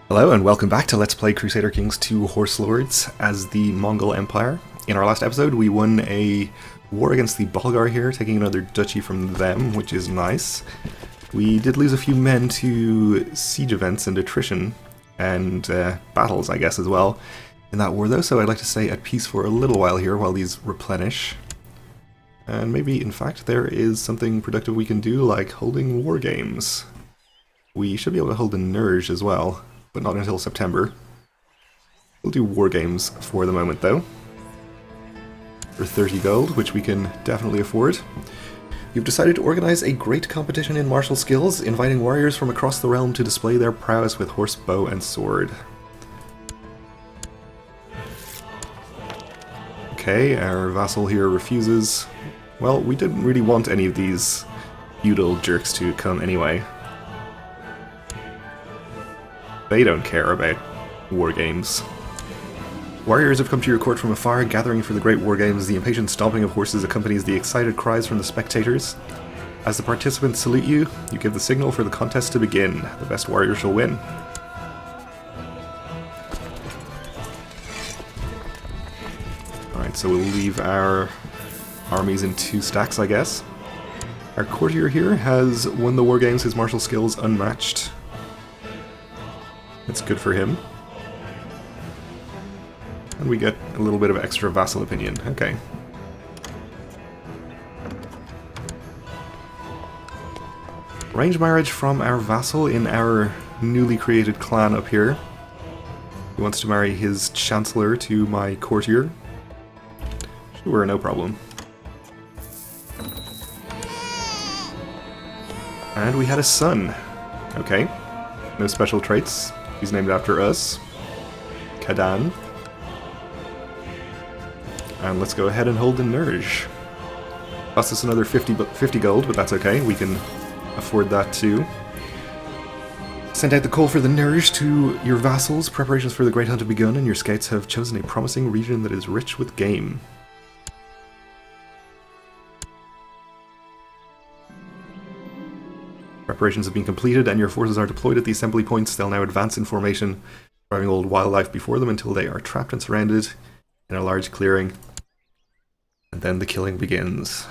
Hello and welcome back to Let's Play Crusader Kings 2 Horse Lords as the Mongol Empire. In our last episode we won a war against the Bulgar here, taking another duchy from them, which is nice. We did lose a few men to siege events and attrition, and battles I guess as well, in that war though, so I'd like to stay at peace for a little while here while these replenish. And maybe in fact there is something productive we can do, like holding war games. We should be able to hold the Nerj as well, but not until September. We'll do war games for the moment though. For 30 gold, which we can definitely afford. You've decided to organize a great competition in martial skills, inviting warriors from across the realm to display their prowess with horse, bow, and sword. Okay, our vassal here refuses. Well, we didn't really want any of these feudal jerks to come anyway. They don't care about war games. Warriors have come to your court from afar, gathering for the great war games. The impatient stomping of horses accompanies the excited cries from the spectators. As the participants salute you, you give the signal for the contest to begin. The best warrior shall win. Alright, so we'll leave our armies in 2 stacks, I guess. Our courtier here has won the war games, his martial skills unmatched. That's good for him. And we get a little bit of extra vassal opinion. Okay. Arrange marriage from our vassal in our newly created clan up here. He wants to marry his chancellor to my courtier. Sure, no problem. And we had a son. Okay. No special traits. He's named after us. Kadan. And let's go ahead and hold the Nerj. Cost us another 50 gold, but that's okay. We can afford that too. Send out the call for the Nerj to your vassals. Preparations for the Great Hunt have begun, and your scouts have chosen a promising region that is rich with game. Preparations have been completed, and your forces are deployed at the assembly points. They'll now advance in formation, driving old wildlife before them until they are trapped and surrounded in a large clearing. And then the killing begins.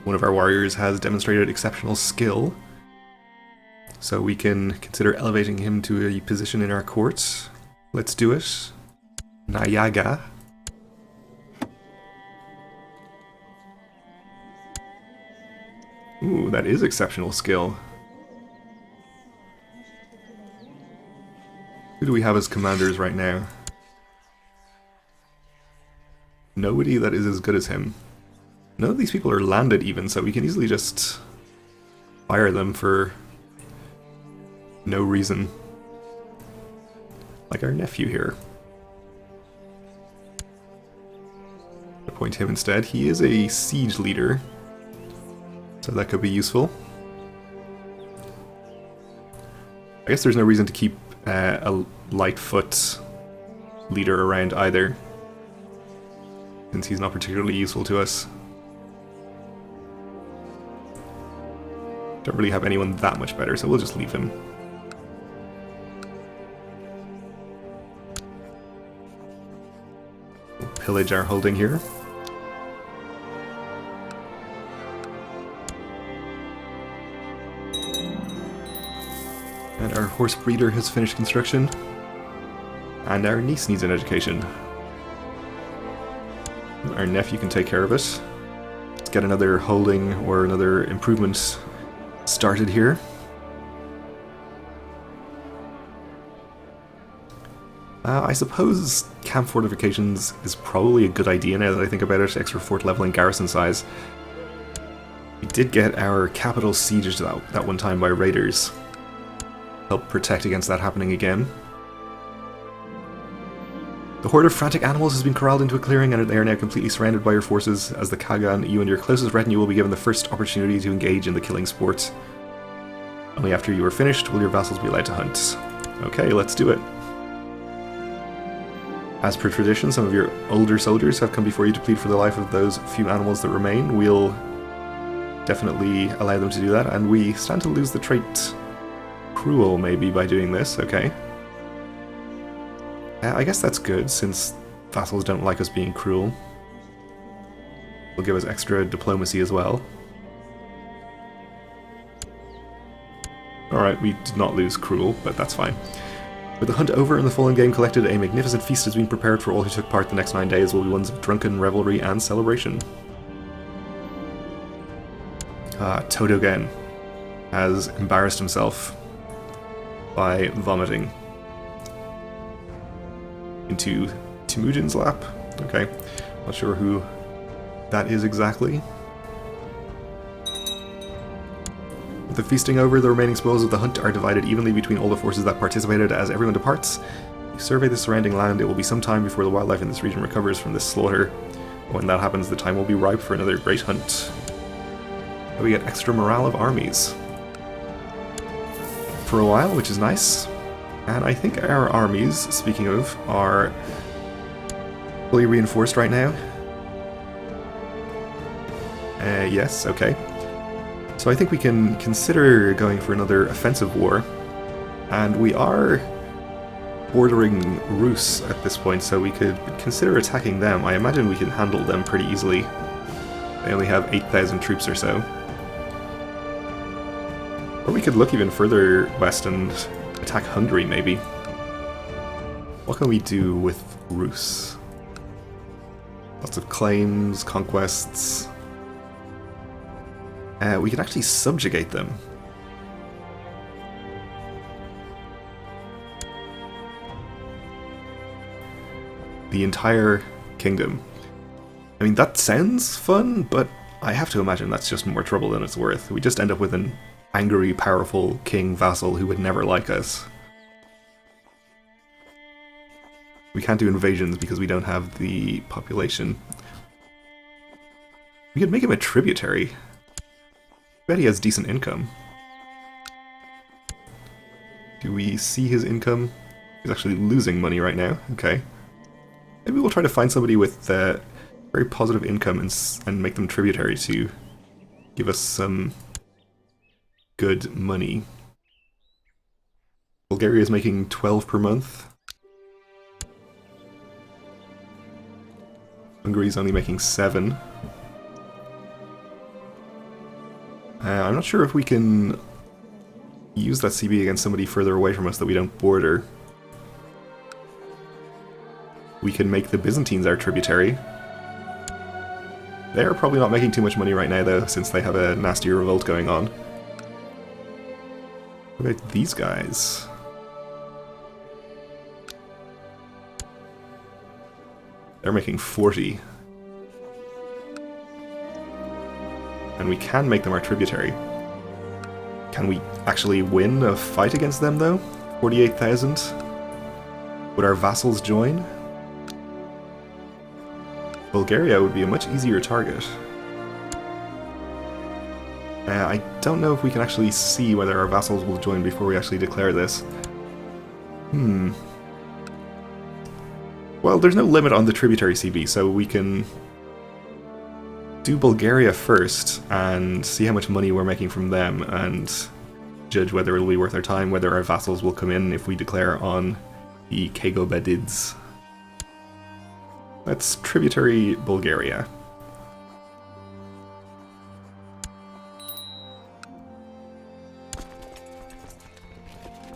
One of our warriors has demonstrated exceptional skill, so we can consider elevating him to a position in our court. Let's do it. Nayaga. Ooh, that is exceptional skill. Who do we have as commanders right now? Nobody that is as good as him. None of these people are landed even, so we can easily just fire them for no reason. Like our nephew here. Appoint him instead. He is a siege leader, so that could be useful. I guess there's no reason to keep a Lightfoot leader around either, since he's not particularly useful to us. Don't really have anyone that much better, so we'll just leave him. We'll pillage our holding here. And our horse breeder has finished construction. And our niece needs an education. Our nephew can take care of it. Let's get another holding or another improvement started here. I suppose camp fortifications is probably a good idea now that I think about it. Extra fort level and garrison size. We did get our capital sieged that one time by raiders. Help protect against that happening again. The horde of frantic animals has been corralled into a clearing, and they are now completely surrounded by your forces. As the Kagan, you and your closest retinue will be given the first opportunity to engage in the killing sport. Only after you are finished will your vassals be allowed to hunt. Okay, let's do it. As per tradition, some of your older soldiers have come before you to plead for the life of those few animals that remain. We'll definitely allow them to do that, and we stand to lose the trait Cruel, maybe, by doing this, okay. I guess that's good, since vassals don't like us being cruel. Will give us extra diplomacy as well. Alright, we did not lose Cruel, but that's fine. With the hunt over and the fallen game collected, a magnificent feast has been prepared for all who took part. The next 9 days will be ones of drunken revelry and celebration. Todogen has embarrassed himself by vomiting into Temujin's lap. Okay, not sure who that is exactly. With the feasting over, the remaining spoils of the hunt are divided evenly between all the forces that participated. As everyone departs, you survey the surrounding land. It will be some time before the wildlife in this region recovers from this slaughter. When that happens, the time will be ripe for another great hunt. And we get extra morale of armies for a while, which is nice. And I think our armies, speaking of, are fully reinforced right now. Yes, okay. So I think we can consider going for another offensive war. And we are bordering Rus at this point, so we could consider attacking them. I imagine we can handle them pretty easily. They only have 8,000 troops or so. Or we could look even further west and attack Hungary, maybe. What can we do with Rus? Lots of claims, conquests. We can actually subjugate them. The entire kingdom. I mean, that sounds fun, but I have to imagine that's just more trouble than it's worth. We just end up with an angry, powerful king vassal who would never like us. We can't do invasions because we don't have the population. We could make him a tributary. I bet he has decent income. Do we see his income? He's actually losing money right now. Okay. Maybe we'll try to find somebody with very positive income and make them tributary to give us some good money. Bulgaria is making 12 per month. Hungary's only making 7. I'm not sure if we can use that CB against somebody further away from us that we don't border. We can make the Byzantines our tributary. They're probably not making too much money right now, though, since they have a nasty revolt going on. What about these guys? They're making 40. And we can make them our tributary. Can we actually win a fight against them, though? 48,000? Would our vassals join? Bulgaria would be a much easier target. I don't know if we can actually see whether our vassals will join before we actually declare this. Well, there's no limit on the tributary CB, so we can do Bulgaria first and see how much money we're making from them and judge whether it'll be worth our time, whether our vassals will come in if we declare on the Kagobedids. That's tributary Bulgaria.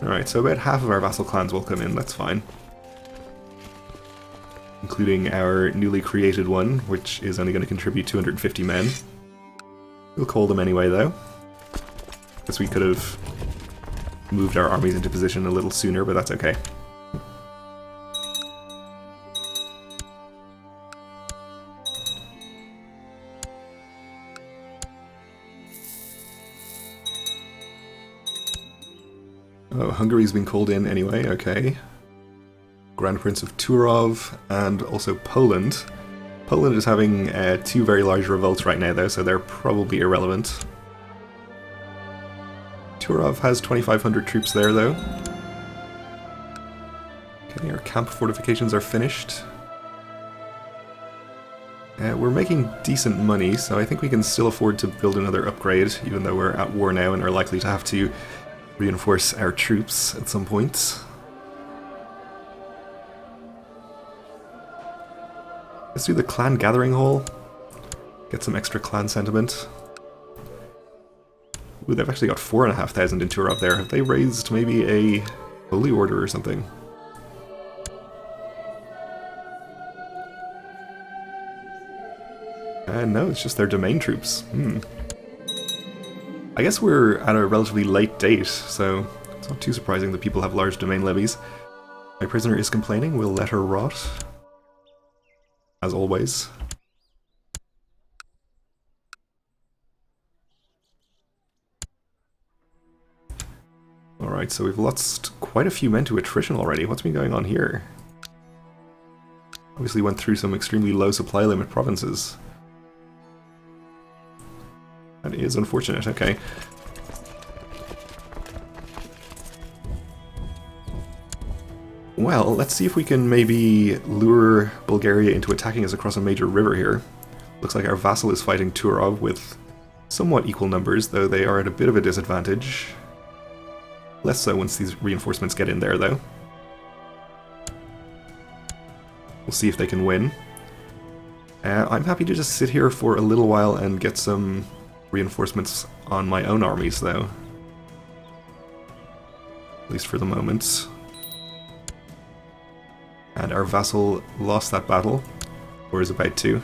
Alright, so about half of our vassal clans will come in, that's fine. Including our newly created one, which is only going to contribute 250 men. We'll call them anyway, though. Guess we could have moved our armies into position a little sooner, but that's okay. Oh, Hungary's been called in anyway, okay. Grand Prince of Turov, and also Poland. Poland is having 2 very large revolts right now, though, so they're probably irrelevant. Turov has 2,500 troops there, though. Okay, our camp fortifications are finished. We're making decent money, so I think we can still afford to build another upgrade, even though we're at war now and are likely to have to reinforce our troops at some point. Let's do the clan gathering hall. Get some extra clan sentiment. Ooh, they've actually got 4,500 in Turov there. Have they raised maybe a holy order or something? No, it's just their domain troops. I guess we're at a relatively late date, so it's not too surprising that people have large domain levies. My prisoner is complaining, we'll let her rot. As always. Alright, so we've lost quite a few men to attrition already. What's been going on here? Obviously went through some extremely low supply limit provinces. That is unfortunate, okay. Well, let's see if we can maybe lure Bulgaria into attacking us across a major river here. Looks like our vassal is fighting Turov with somewhat equal numbers, though they are at a bit of a disadvantage. Less so once these reinforcements get in there, though. We'll see if they can win. I'm happy to just sit here for a little while and get some reinforcements on my own armies, though. At least for the moment. And our vassal lost that battle, or is about to.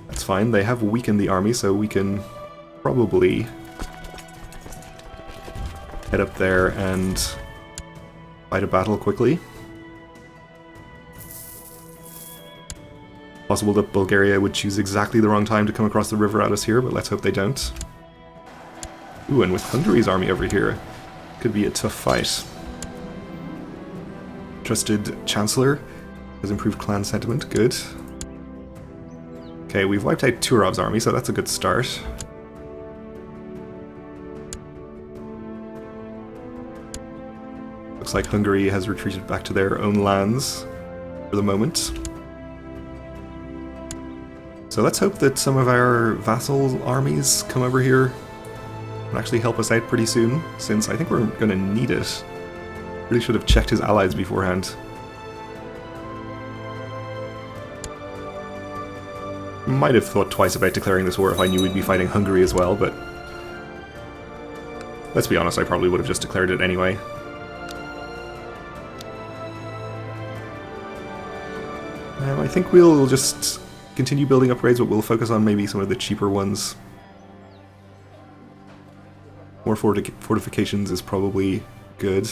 That's fine, they have weakened the army, so we can probably head up there and fight a battle quickly. Possible that Bulgaria would choose exactly the wrong time to come across the river at us here, but let's hope they don't. Ooh, and with Hungary's army over here, could be a tough fight. Trusted Chancellor has improved clan sentiment, good. Okay, we've wiped out Turov's army, so that's a good start. Looks like Hungary has retreated back to their own lands for the moment. So let's hope that some of our vassal armies come over here and actually help us out pretty soon, since I think we're going to need it. Really should have checked his allies beforehand. Might have thought twice about declaring this war if I knew we'd be fighting Hungary as well, but let's be honest, I probably would have just declared it anyway. I think we'll just continue building upgrades, but we'll focus on maybe some of the cheaper ones. More fortifications is probably good.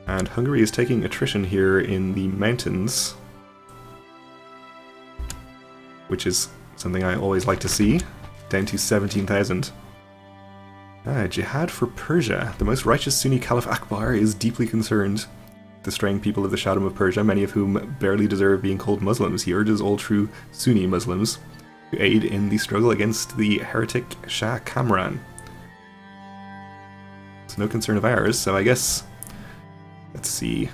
And Hungary is taking attrition here in the mountains, which is something I always like to see. Down to 17,000. Jihad for Persia. The most righteous Sunni Caliph Akbar is deeply concerned the straying people of the Shadam of Persia, many of whom barely deserve being called Muslims. He urges all true Sunni Muslims to aid in the struggle against the heretic Shah Kamran. It's no concern of ours, so I guess... Let's see.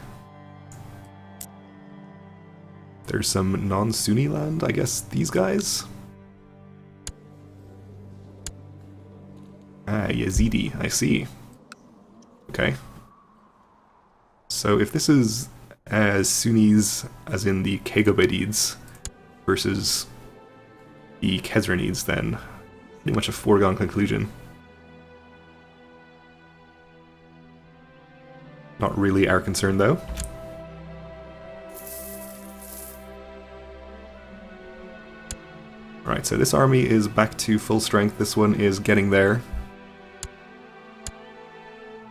There's some non-Sunni land, I guess these guys? Ah, Yazidi, I see. Okay. So if this is as Sunnis as in the Kegobedids versus the Khazranids, then pretty much a foregone conclusion. Not really our concern though. Alright, so this army is back to full strength, this one is getting there.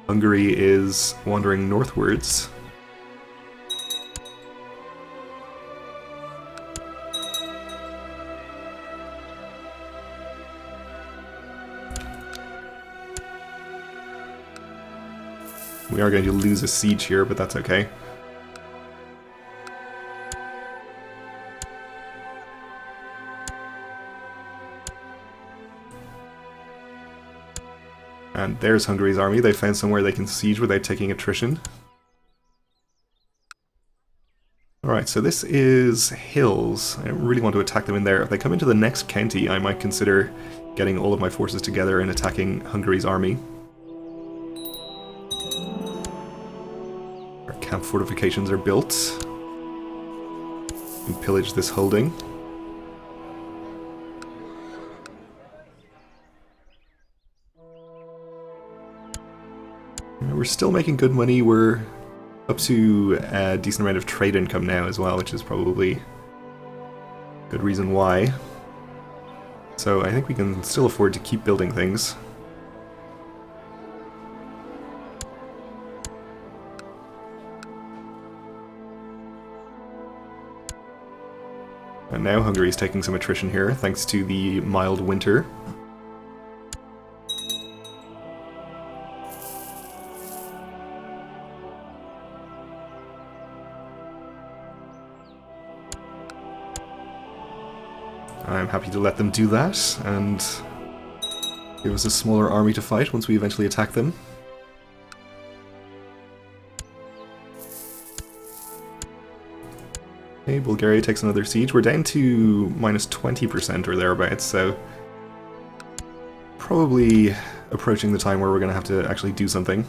Hungary is wandering northwards. We are going to lose a siege here, but that's okay. And there's Hungary's army. They found somewhere they can siege without taking attrition. Alright, so this is hills. I really want to attack them in there. If they come into the next county, I might consider getting all of my forces together and attacking Hungary's army. Our camp fortifications are built. And pillage this holding. We're still making good money. We're up to a decent amount of trade income now as well, which is probably a good reason why. So I think we can still afford to keep building things. And now Hungary's taking some attrition here, thanks to the mild winter. I'm happy to let them do that, and give us a smaller army to fight once we eventually attack them. Okay, Bulgaria takes another siege. We're down to minus 20% or thereabouts, so probably approaching the time where we're going to have to actually do something.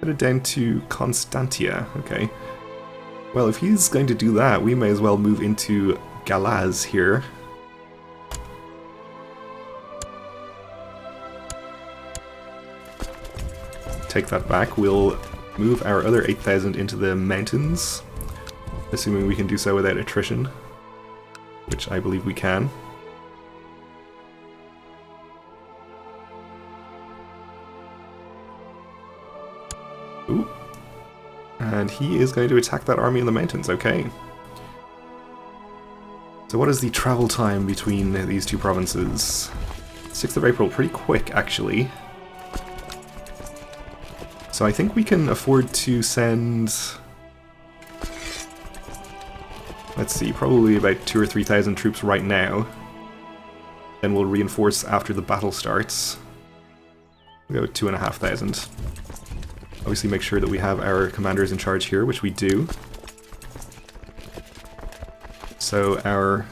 Get it down to Constantia, okay. Well, if he's going to do that, we may as well move into Galaz here. Take that back. We'll move our other 8,000 into the mountains, assuming we can do so without attrition, which I believe we can. Ooh. And he is going to attack that army in the mountains, okay. So what is the travel time between these two provinces? 6th of April, pretty quick actually. So I think we can afford to send... let's see, probably about 2,000 or 3,000 troops right now. Then we'll reinforce after the battle starts. We'll go 2,500. Obviously make sure that we have our commanders in charge here, which we do. So our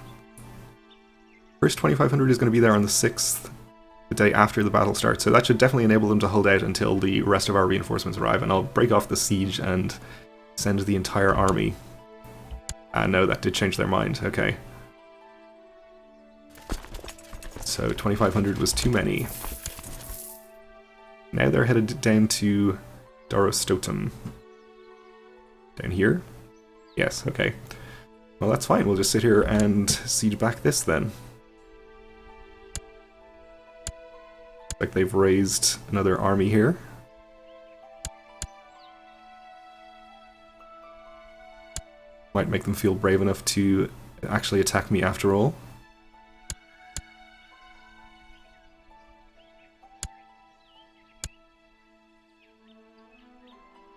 first 2,500 is going to be there on the 6th, the day after the battle starts. So that should definitely enable them to hold out until the rest of our reinforcements arrive. And I'll break off the siege and send the entire army. No, that did change their mind. Okay. So 2,500 was too many. Now they're headed down to Dorostotum. Down here? Yes, okay. Well, that's fine. We'll just sit here and siege back this then. Like they've raised another army here. Might make them feel brave enough to actually attack me after all.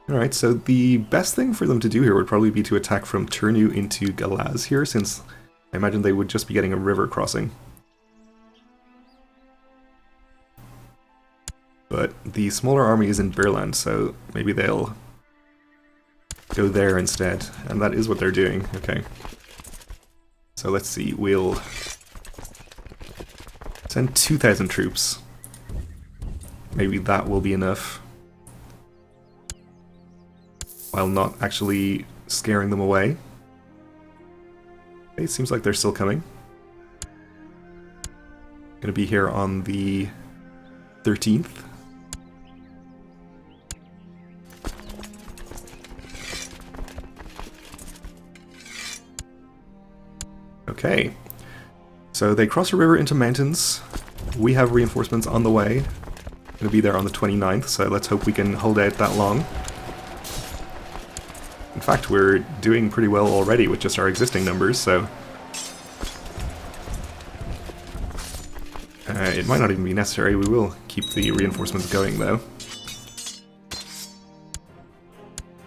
Alright, so the best thing for them to do here would probably be to attack from Turnu into Galaz here, since I imagine they would just be getting a river crossing. But the smaller army is in Berland, so maybe they'll go there instead, and that is what they're doing. Okay. So let's see, we'll send 2,000 troops. Maybe that will be enough, while not actually scaring them away. Okay, it seems like they're still coming. Gonna be here on the 13th. Okay, so they cross a river into mountains. We have reinforcements on the way. Gonna be there on the 29th, so let's hope we can hold out that long. In fact, we're doing pretty well already with just our existing numbers, so... it might not even be necessary. We will keep the reinforcements going, though.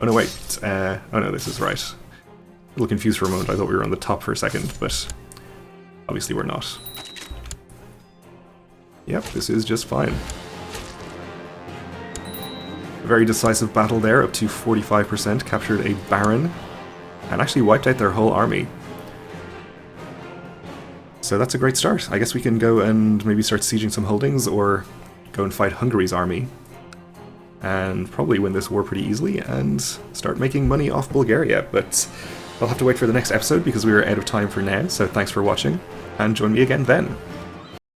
Oh no, wait. Oh no, this is right. A little confused for a moment. I thought we were on the top for a second, but obviously we're not. Yep, this is just fine. Very decisive battle there, up to 45%, captured a baron, and actually wiped out their whole army. So that's a great start. I guess we can go and maybe start sieging some holdings, or go and fight Hungary's army, and probably win this war pretty easily, and start making money off Bulgaria. But I'll have to wait for the next episode because we are out of time for now, so thanks for watching, and join me again then.